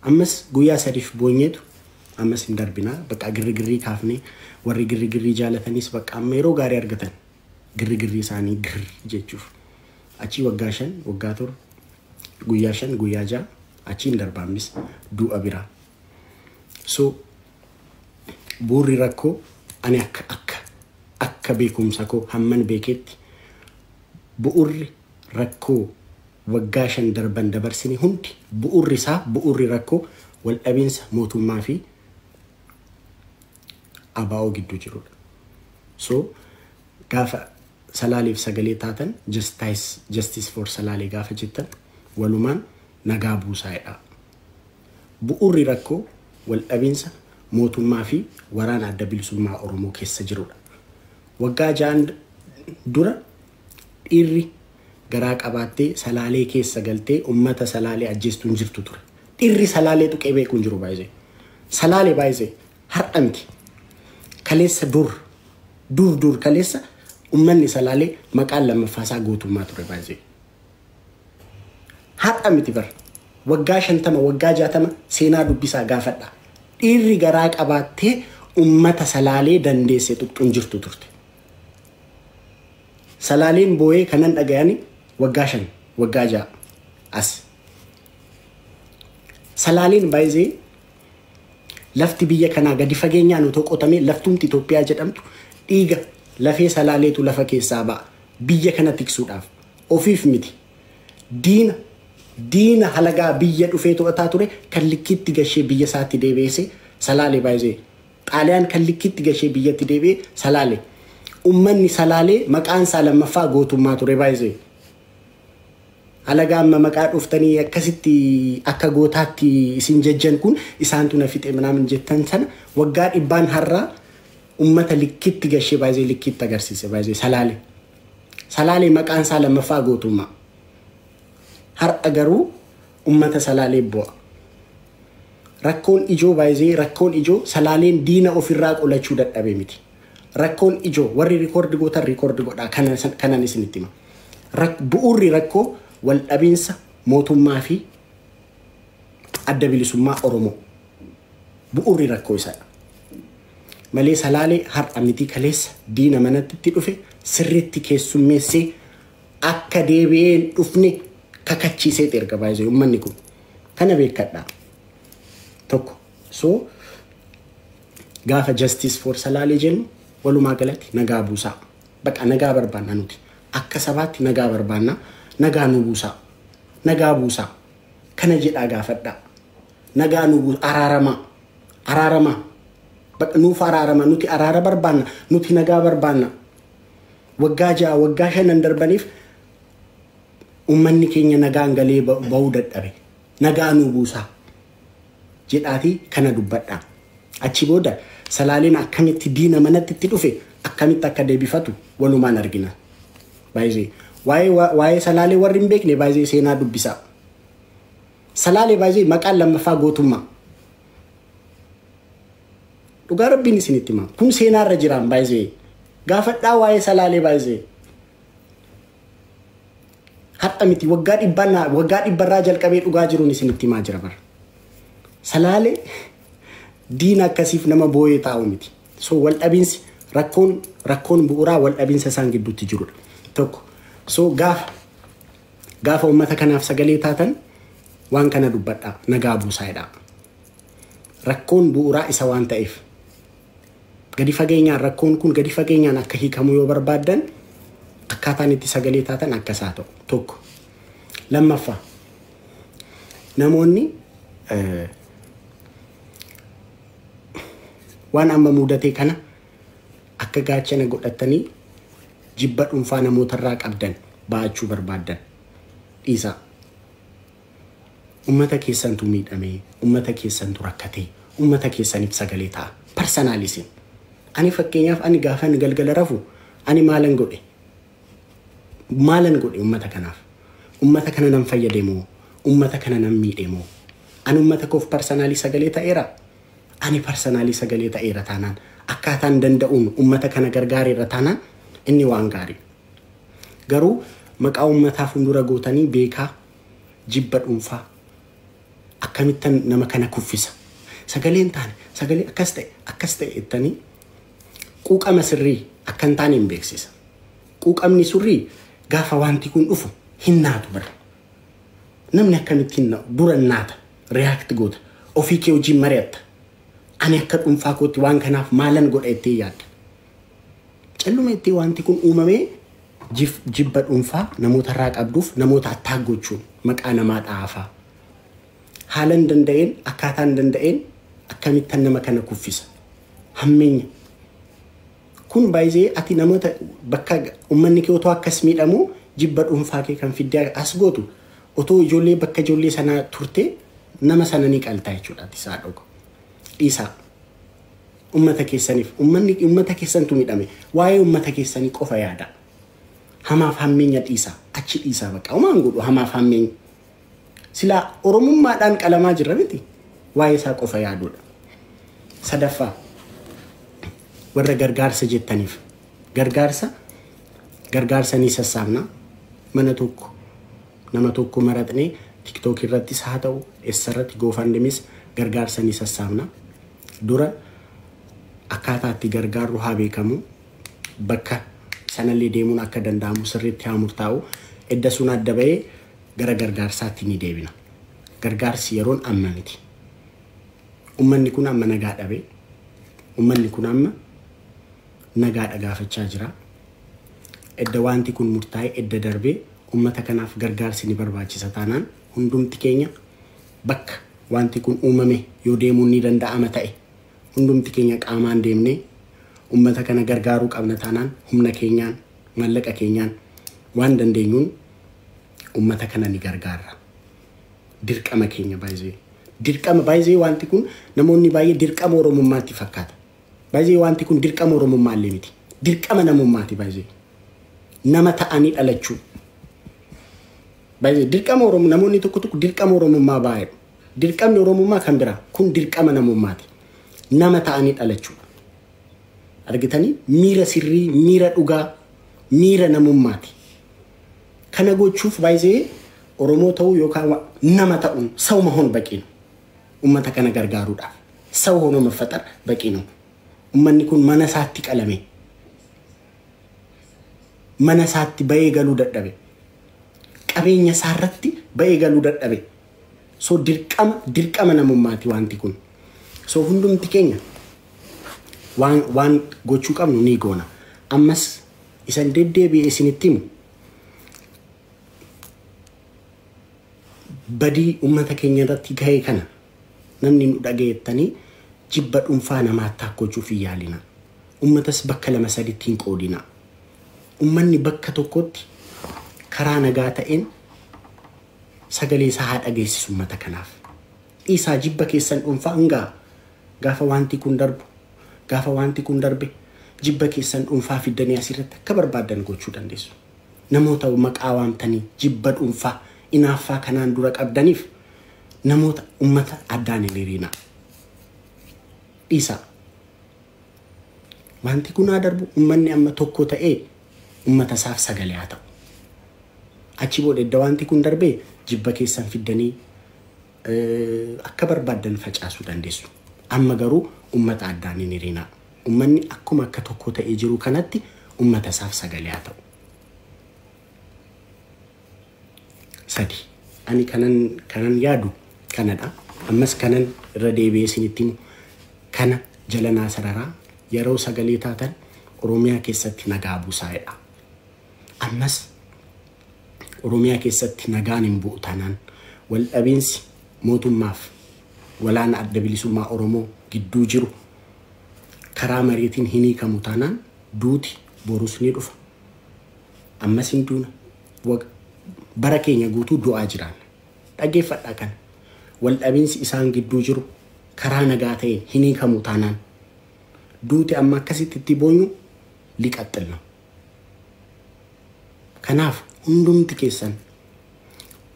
ammas guyyaa sadiif boonyeetu ammas hin darbina bakka girgirrii kaafne warri girgirrii jaalatanis bakka amma yeroo gaarii argatan girgirrii isaanii gir jechuuf achi waggaa 5 waggaa 7 guyyaa 5 guyyaa 6 achi hin darbaamnis du'a bira so buurri rakkoo ani akka beekumsa koo hamman beeketti bu'urri rakkoo waggaa 5 darban dabarsini hundi bu'urri rakkoo wal dhabiinsa mootummaa fi abaa'oo gidduu jirudha. So gaafa salaaleef sagalee taatan justice for salaalee gaafa jettan walumaan nagaa buusaa'edha. Bu'urri rakkoo wal dhabiinsa mootummaa fi waraana adda bilisummaa Oromoo keessa jirudha. Waggaa 6 dura dhiirri garaa qabaattee salaalee keessa galtee ummata salaalee ajjeestuun jirtu ture. Dhiirri salaalee tuqee beekuun jiru baay'ee. Salaalee baay'ee har'anti. Kaleessa dur kaleessa ummanni salaalee maqaan lammaffaasaa gootummaa ture baay'ee. Har'a miti bar waggaa 50 waggaa 60 seenaa dubbisaa gaafadha. Dhiirri garaa qabaattee ummata salaalee dandeesse tuqxuun jirtu turte. Salaaleen boo'ee kanan dhagayani waggaa 5 waggaa 6 as. Salaaleen baay'ee lafti biyya kanaa gadi fageenyaan utoo qotamee laftumti Itoophiyaa jedhamtu dhiiga lafee salaaleetu lafa keessaa ba'a biyya kana tiksuudhaaf ofiif miti diina halagaa biyya dhufee to'ataa ture kan likkitti gashee biyya isaatti deebi'ee salaalee baay'ee xaaliyaan kan likkitti gashee biyyatti deebi'ee salaalee ummanni salaalee maqaan isaa lammaffaa gootummaa ture baay'ee halagaa amma maqaa dhuftanii akkasitti akka gootaatti isin jejjan kun isaantu na fixe manaamin jettan sana waggaa 100 har'aa ummata likkitti gashee baay'ee likkitti agarsiise baay'ee salaalee maqaan isaa lammaffaa gootummaa har'a garuu ummata salaalee bu'a rakkoon ijoo baay'ee rakkoon ijoo salaaleen diina ofirraa qolachuu dadhabee miti rakkoon ijoo warri rikoordi godhaa kanan isinitti hima bu'uurri rakkoo wal dhabiinsa mootummaa fi adda bilisummaa Oromoo bu'uurri rakkoo isaadha. Malee salaalee har'a miti kaleessa diina manatti itti dhufe sirriitti keessummeessee akka deebi'een dhufne kakachiisee erga baay'ee ummanni kun kana beekadha. Tokko so gaafa justice for salaalee jennu walumaa galatti nagaa buusaa bakka nagaa barbaanna nuti akka sabaatti nagaa barbaanna. Nagaa nu buusaa kana jedhaa gaafadha nagaa nu buusa araarama bakka nuuf araarama nuti araara barbaanna nuti nagaa barbaanna waggaa 6 waggaa 5 darbaniif ummanni keenya nagaan galee ba'uu dadhabe nagaa nu buusaa jedhaati kana dubbadha achi booda salaaleen akkamitti diina manatti itti dhufe akkamitti akka deebifatu walumaan argina baay'ee waa'ee salaalee warri hin beekne baay'ee seenaa dubbisaa salaalee baay'ee maqaan lammaffaa gootummaa dhugaa rabbiin isinitti hima kun seenaarra jiraan baay'ee gaafadhaa waa'ee salaalee baay'ee har'a miti waggaa 100 jalqabee dhugaa jiruun isinitti himaa jira bara salaalee diina akkasiif nama boo'ee taa'u miti so wal dhabiinsi rakkoon bu'uuraa wal dhabiinsa isaan gidduutti jirudha tokko so gaafa ummata kanaaf sagalee taatan waan kana dubbadha nagaa buusaa'edha rakkoon bu'uuraa isa waan ta'eef gadi fageenyaan rakkoon kun gadi fageenyaan akka hiikamu yoo barbaaddan akkaataan itti sagalee taatan akkasaa ta'u tokko lammaffaa namoonni waan amma mudatee kana akka gaachana godhatanii jibba dhuunfaa namootarraa qabdan baachuu barbaaddan dhiisaa ummata keessantu miidhamee ummata keessantu rakkatee ummata keessaniif sagalee ta'a personalisin ani fakkeenyaaf ani gaafan galgala rafu ani maalan godhe ummata kanaaf ummata kana nan fayyadeemo ummata kana nan miidheemo ani ummata koof personali sagalee ta'eera ani personali sagalee ta'eera taanaan akkaataan danda'uun ummata kana gargaareera taanaan inni waan gaarii garuu maqaa ummataa fuuldura gootanii beekaa jibba dhuunfaa akkamittan nama kana kuffisa sagaleen taane sagalee akkas ta'e ittanii quuqama sirrii akkan taane hin beeksisa quuqamni sirrii gaafa wanti kun dhufu hinnaatu bara namni akkamittiin dura naata react goota ofii kee hojii mari'atta ani akka dhuunfaa kootti waan kanaaf maalan godha ittee yaadda calluma ittee wanti kun uumamee jibba dhuunfaa namoota irraa qabduuf namoota attaak gochuun maqaa namaa dhaafaa haalan danda'een akkaataan danda'een akkamittan nama kana kuffisa hammeenya kun baay'ee ati namoota bakka ummanni kee otoo akkas miidhamu jibba dhuunfaa kee kan fiddee as gootu otoo ijoollee bakka ijoollee sanaa turte nama sana ni qaltaa jechuudha isaa dhugo dhiisaa ummata keessaniif ummata keessantu miidhame waa'ee ummata keessanii qofa yaada hamaaf hammeenya dhiisaa achi dhiisaa bakka umaan godhu hamaaf hammeenya sila oromummaadhaan qalamaa jirra miti waa'ee isaa qofa yaaduudha sadaffaa warra gargaarsa jettaniif gargaarsa ni sassaabna mana tokko nama tokko maratnee TikTok irrattis haa ta'u eessarratti GoFundMe's gargaarsa ni sassaabna dura akkaataatti gargaarru haa beekamu bakka sanallee deemuun akka danda'amu sirriitti haa murtaa'u edda sun adda ba'ee gara gargaarsaatti ni deebina gargaarsi yeroon amma miti ummanni kun amma nagaa dhabe ummanni kun amma nagaa dhagaafachaa jira edda wanti kun murtaa'e edda darbee ummata kanaaf gargaarsi ni barbaachisa taanaan hundumti keenya bakka wanti kun uumame yoo deemuun ni danda'ama ta'e hundumti keenya qaamaan deemnee ummata kana gargaaruu qabna taanaan humna keenyaan mallaqa keenyaan waan dandeenyuun ummata kana ni gargaarra dirqama keenya baay'ee wanti kun namoonni baay'ee dirqama oromummaatti fakkaata baay'ee wanti kun dirqama oromummaallee miti dirqama namummaati baay'ee nama ta'anii dhalachuu baay'ee dirqama namoonni tokko dirqama oromummaa baay'ee dirqamni oromummaa kan biraa kun dirqama namummaati nama ta'anii dhalachuu argitanii miira sirrii miira dhugaa miira namummaati kana gochuuf baay'ee oromoo ta'uu yookaan nama ta'uun sawma hon baqiin ummata kana gargaaruudhaaf saw hono mafatar baqiin ummanni kun mana isaatti qalame mana isaatti ba'ee galuu dadhabe qabeenya isaarratti ba'ee galuu dadhabe so dirqama namummaati wanti kun so hundumti keenya waan gochuu qabnu ni goona ammas isan deddeebi'ee isinitti himu badii ummata keenya irratti gahee kana namni nu dhageettanii jibba dhuunfaa namaatti gochuuf yaalina ummatas bakka lama sadiitti hin qoodina ummanni bakka tokkotti karaa nagaa ta'een sagalee isaa haa dhageessisu ummata kanaaf isaa jibba keessan dhuunfaa hangaa gaafa wanti kun darbe jibba keessan dhuunfaa fiddanii asirratti akka barbaadan gochuu dandeessu namoota maqaa waamtanii jibba dhuunfaa inaaffaa kanaan dura qabdaniif namoota ummata addaan hin hiriina isa wanti kun darbu ummanni amma tokko ta'ee ummata isaaf sagalee haa ta'u achi booda edda wanti kun darbee jibba keessan fiddanii akka barbaadan facaasuu dandeessu amma garuu ummata addaan hin hiriina ummanni akkuma akka tokko ta'ee jiru kanatti ummata isaaf sagalee haa ta'u sadi ani kanan yaadu kanadha ammas kanan irra deebi'ee isinitti kana jalanaa sararaa yeroo sagalee taatan oromiyaa keessatti nagaa buusaa'edha ammas oromiyaa keessatti nagaan hin bu'u taanaan wal dhabiinsi mootummaaf walaana adda bilisummaa oromoo gidduu jiru karaa mariitiin hin hiikamu taanaan duuti borus ni dhufa ammas hin duuna bara keenya guutuu du'aa jiraan dhageeffadhaa kan wal dhabiinsi isaan gidduu jiru karaa nagaa ta'een hin hiikamu taanaan duuti amma akkasitti itti boonyu liqaxxilna kanaaf hundumti keessan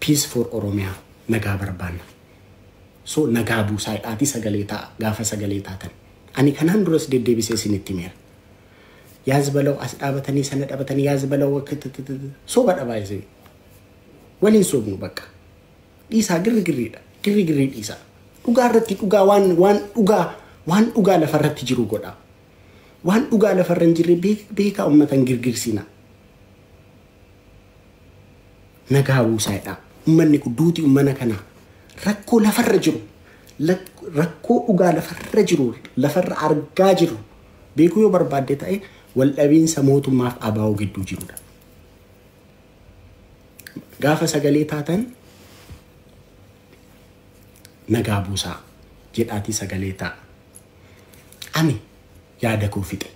peace for oromiyaa nagaa barbaanna so nagaa buusaa'edhaati sagalee ta'a gaafa sagalee taatan ani kanaan duras deddeebisee isinitti meera yaaz balaw as dhaabatanii sana dhaabatanii yaaz balaw so badha baay'ee waliin soobnu bakka dhiisaa girgirriidha girri dhiisa. Dhugaa irratti dhugaa waan dhugaa lafarratti jiru godha. Waan dhugaa lafarra hin jirre beekaa ummatan girgirsina. Nagaa buusaadha. Ummanni kun duuti ummana kana rakkoo lafarra jiru. Rakkoo dhugaa lafarra jiru, lafarra argaa jiru. Beekuu yoo barbaadde ta'e wal dhabiinsa mootummaaf abaa'oo gidduu jirudha. Gaafa sagalee taatan nagaa buusaa jedhaatii sagalee ta'a. Ani yaada koo fixe.